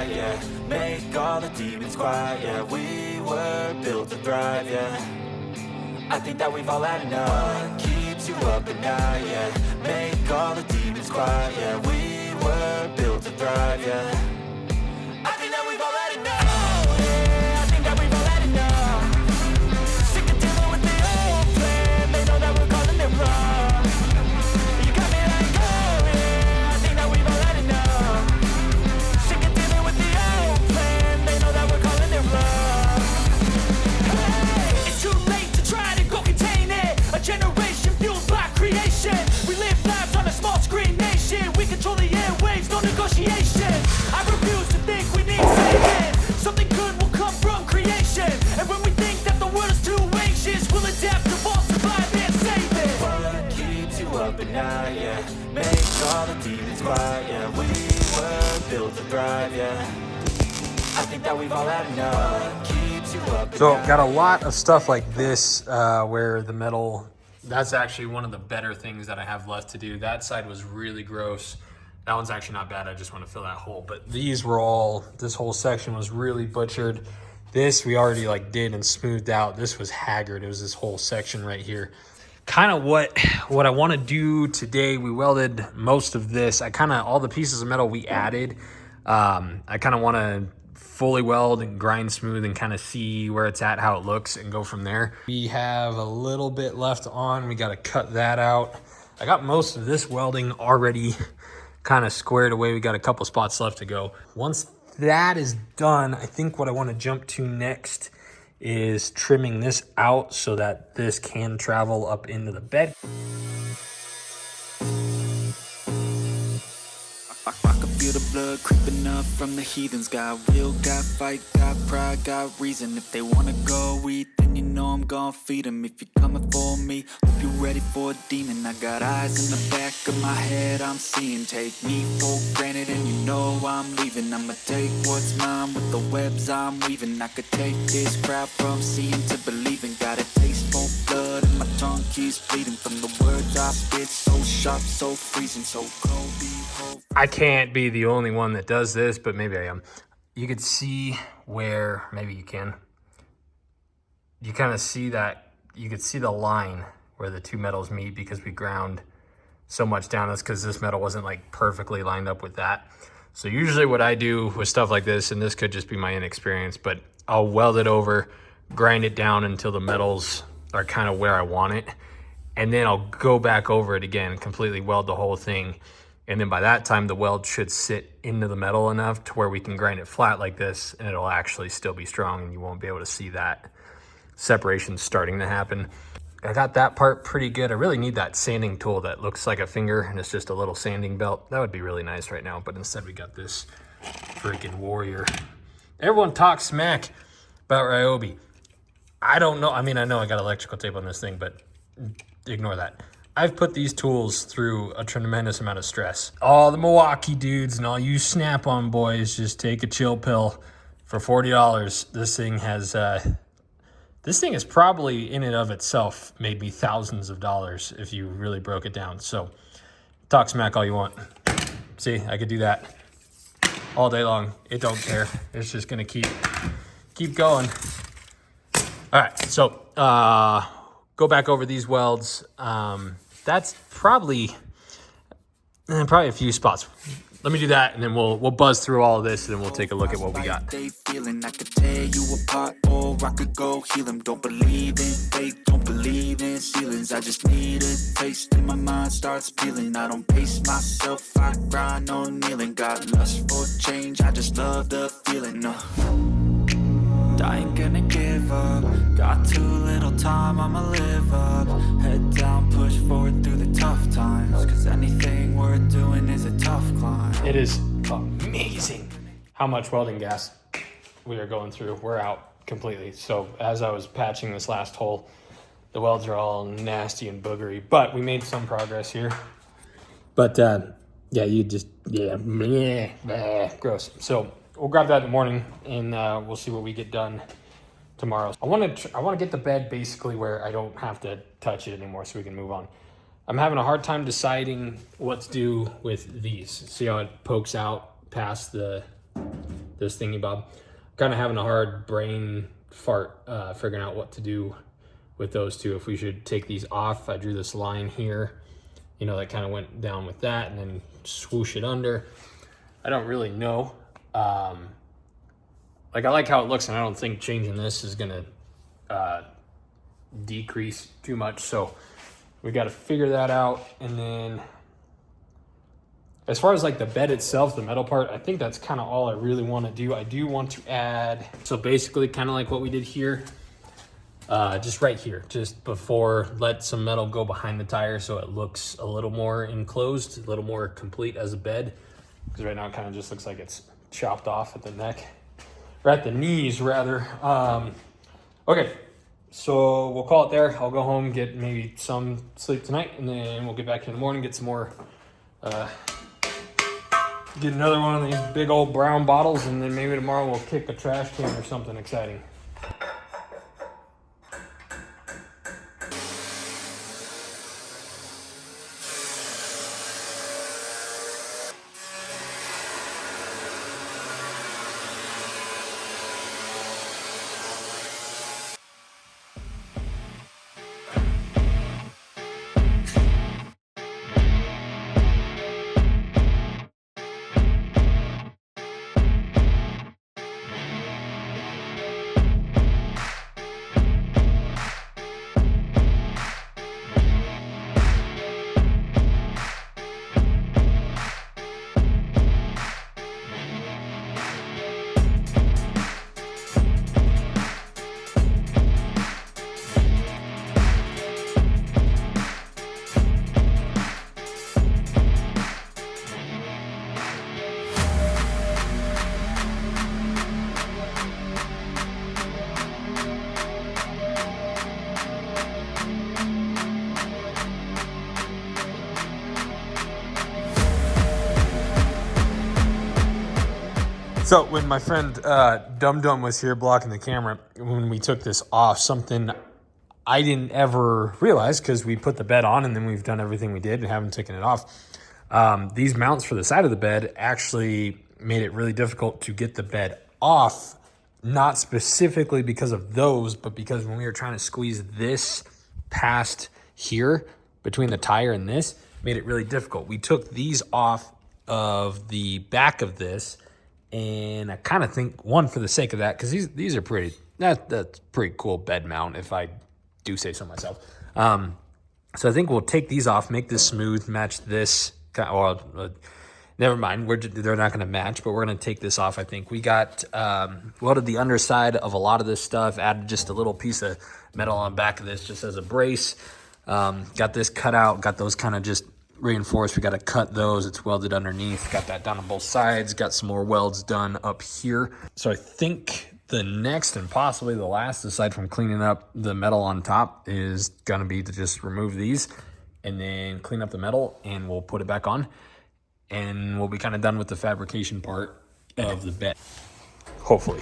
night, yeah. Make all the demons quiet, yeah. We were built to thrive, yeah. I think that we've all had enough. What keeps you up at night, yeah. Make all the demons quiet, yeah. We were built to thrive, yeah. I think that we've all had enough. Oh, yeah, I think that we've all had enough. Sick of dealing with the old plan. They know that we're calling it wrong. You got me like, oh, yeah, I think that we've all had enough. Sick of dealing with the old plan. They know that we're calling it wrong. Hey, it's too late to try to go contain it. A generation fueled by creation. We live lives on a small screen nation. We control the airwaves, no negotiation. I refuse to think we need saving. Something good will come from creation. And when we think that the world is too anxious, we'll adapt, evolve, survive, and save it. What keeps you up at night, yeah. Make all the demons quiet, yeah. We were built to thrive, yeah. I think that we've all had enough. What keeps you up at So night. got a lot of stuff like this where the metal, that's actually one of the better things that I have left to do. That side was really gross. That one's actually not bad. I just want to fill that hole. But these were all, this whole section was really butchered. This we already like did and smoothed out. This was haggard. It was this whole section right here. Kind of what I want to do today, we welded most of this. All the pieces of metal we added, I kind of want to fully weld and grind smooth and kind of see where it's at, how it looks, and go from there. We have a little bit left on. We got to cut that out. I got most of this welding already kind of squared away. We got a couple spots left to go. Once that is done, I think what I want to jump to next is trimming this out so that this can travel up into the bed. I can feel the blood creeping up from the heathens. Got will, got fight, got pride, got reason. If they wanna go eat, then you know I'm gonna feed them. If you're coming for me, hope you're ready for a demon. I got eyes in the back of my head, I'm seeing. Take me for granted and you know I'm leaving. I'ma take what's mine with the webs I'm weaving. I could take this crowd from seeing to believing. Got a taste for blood and my tongue keeps bleeding. From the words I spit, so sharp, so freezing, so cold, behold. I can't be the only one that does this, but maybe I am. You could see where, maybe you can. You kind of see that, you could see the line where the two metals meet because we ground so much down. That's because this metal wasn't like perfectly lined up with that. So usually what I do with stuff like this, and this could just be my inexperience, but I'll weld it over, grind it down until the metals are kind of where I want it. And then I'll go back over it again, completely weld the whole thing. And then by that time, the weld should sit into the metal enough to where we can grind it flat like this, and it'll actually still be strong, and you won't be able to see that separation starting to happen. I got that part pretty good. I really need that sanding tool that looks like a finger, and it's just a little sanding belt. That would be really nice right now, but instead we got this freaking warrior. Everyone talks smack about Ryobi. I don't know. I mean, I know I got electrical tape on this thing, but ignore that. I've put these tools through a tremendous amount of stress. All the Milwaukee dudes and all you Snap-on boys, just take a chill pill for $40. This thing has probably in and of itself made me thousands of dollars if you really broke it down. So talk smack all you want. See, I could do that all day long. It don't care. It's just gonna keep going. All right, so go back over these welds. That's probably a few spots. Let me do that, and then we'll buzz through all of this, and then we'll take a look at what we got. They feeling I could tear you apart, or I could go heal them. Don't believe in fate, don't believe in ceilings. I just need a taste, and my mind starts peeling. I don't pace myself, I grind on kneeling. Got lust for change, I just love the feeling. I ain't gonna give up. Got too little time, I'ma live up. Head down, push forward through the tough times. Cause anything worth doing is a tough climb. It is amazing how much welding gas we are going through. We're out completely. So as I was patching this last hole, the welds are all nasty and boogery, but we made some progress here. But gross. So we'll grab that in the morning, and we'll see what we get done tomorrow. I want to get the bed basically where I don't have to touch it anymore, so we can move on. I'm having a hard time deciding what to do with these. See how it pokes out past the this thingy bob. Kind of having a hard brain fart figuring out what to do with those two. If we should take these off. I drew this line here, you know, that kind of went down with that, and then swoosh it under. I don't really know. Like, I like how it looks, and I don't think changing this is gonna decrease too much. So we got to figure that out. And then as far as like the bed itself, the metal part, I think that's kind of all I really want to do. I do want to add, so basically kind of like what we did here, just right here, just before, let some metal go behind the tire so it looks a little more enclosed, a little more complete as a bed. Because right now it kind of just looks like it's chopped off at the neck, or at the knees rather. Okay, so we'll call it there. I'll go home, get maybe some sleep tonight, and then we'll get back in the morning, get some more, get another one of these big old brown bottles, and then maybe tomorrow we'll kick a trash can or something exciting. So when my friend Dum Dum was here blocking the camera, when we took this off, something I didn't ever realize, because we put the bed on and then we've done everything we did and haven't taken it off. These mounts for the side of the bed actually made it really difficult to get the bed off, not specifically because of those, but because when we were trying to squeeze this past here between the tire and this, made it really difficult. We took these off of the back of this, and I kind of think, one, for the sake of that, because these are pretty, that's pretty cool bed mount, if I do say so myself. So I think we'll take these off, make this smooth, match this. Never mind, they're not going to match, but we're going to take this off. I think we got welded the underside of a lot of this stuff, added just a little piece of metal on the back of this just as a brace. Got this cut out, got those kind of just reinforced. We got to cut those. It's welded underneath. Got that done on both sides. Got some more welds done up here. So I think the next and possibly the last, aside from cleaning up the metal on top, is going to be to just remove these and then clean up the metal, and we'll put it back on, and we'll be kind of done with the fabrication part of the bed, hopefully.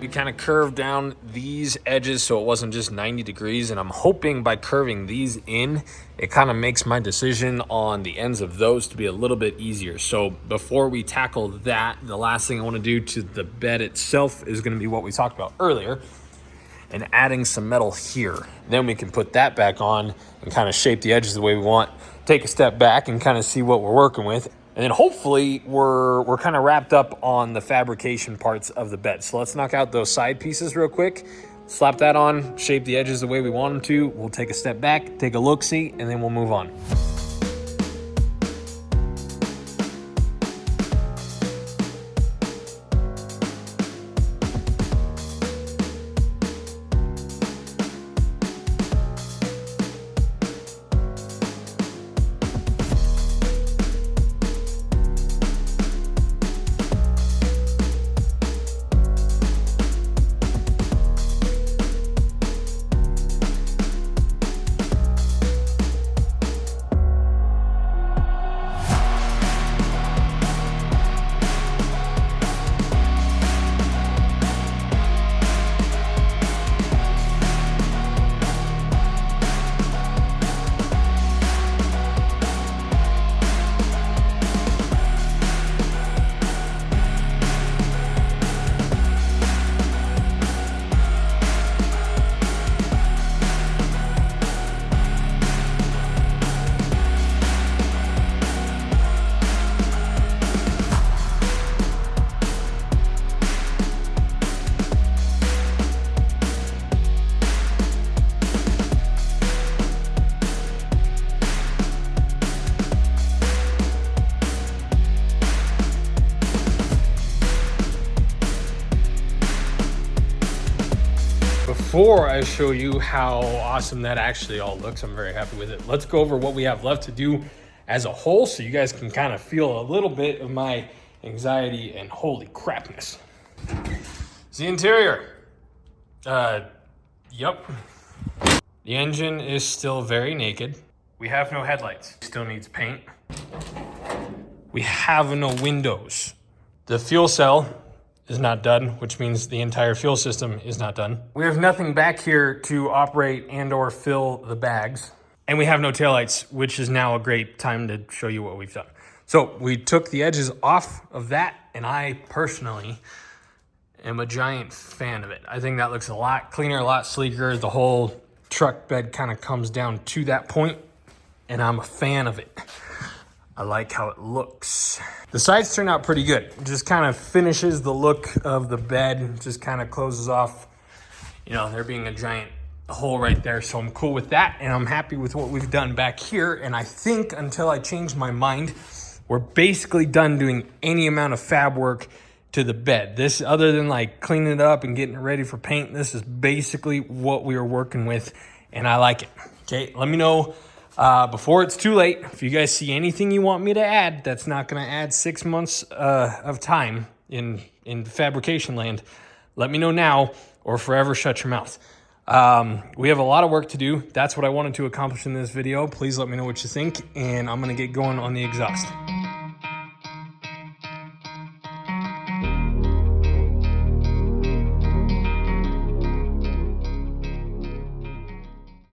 we kind of curved down these edges so it wasn't just 90 degrees. And I'm hoping by curving these in, it kind of makes my decision on the ends of those to be a little bit easier. So before we tackle that, the last thing I want to do to the bed itself is going to be what we talked about earlier, and adding some metal here. Then we can put that back on and kind of shape the edges the way we want, take a step back and kind of see what we're working with. And then hopefully we're kind of wrapped up on the fabrication parts of the bed. So let's knock out those side pieces real quick, slap that on, shape the edges the way we want them to. We'll take a step back, take a look-see, and then we'll move on. Before I show you how awesome that actually all looks, I'm very happy with it. Let's go over what we have left to do as a whole so you guys can kind of feel a little bit of my anxiety and holy crapness. It's the interior. Yep. The engine is still very naked. We have no headlights. Still needs paint. We have no windows. The fuel cell is not done, which means the entire fuel system is not done. We have nothing back here to operate and or fill the bags. And we have no taillights, which is now a great time to show you what we've done. So we took the edges off of that, and I personally am a giant fan of it. I think that looks a lot cleaner, a lot sleeker. The whole truck bed kind of comes down to that point, and I'm a fan of it. I like how it looks. The sides turn out pretty good. It just kind of finishes the look of the bed, just kind of closes off, you know, there being a giant hole right there. So I'm cool with that, and I'm happy with what we've done back here. And I think until I change my mind, we're basically done doing any amount of fab work to the bed. This, other than like cleaning it up and getting it ready for paint, this is basically what we are working with, and I like it. Okay, let me know before it's too late, if you guys see anything you want me to add that's not going to add 6 months of time in fabrication land, let me know now or forever shut your mouth. We have a lot of work to do. That's what I wanted to accomplish in this video. Please let me know what you think, and I'm going to get going on the exhaust.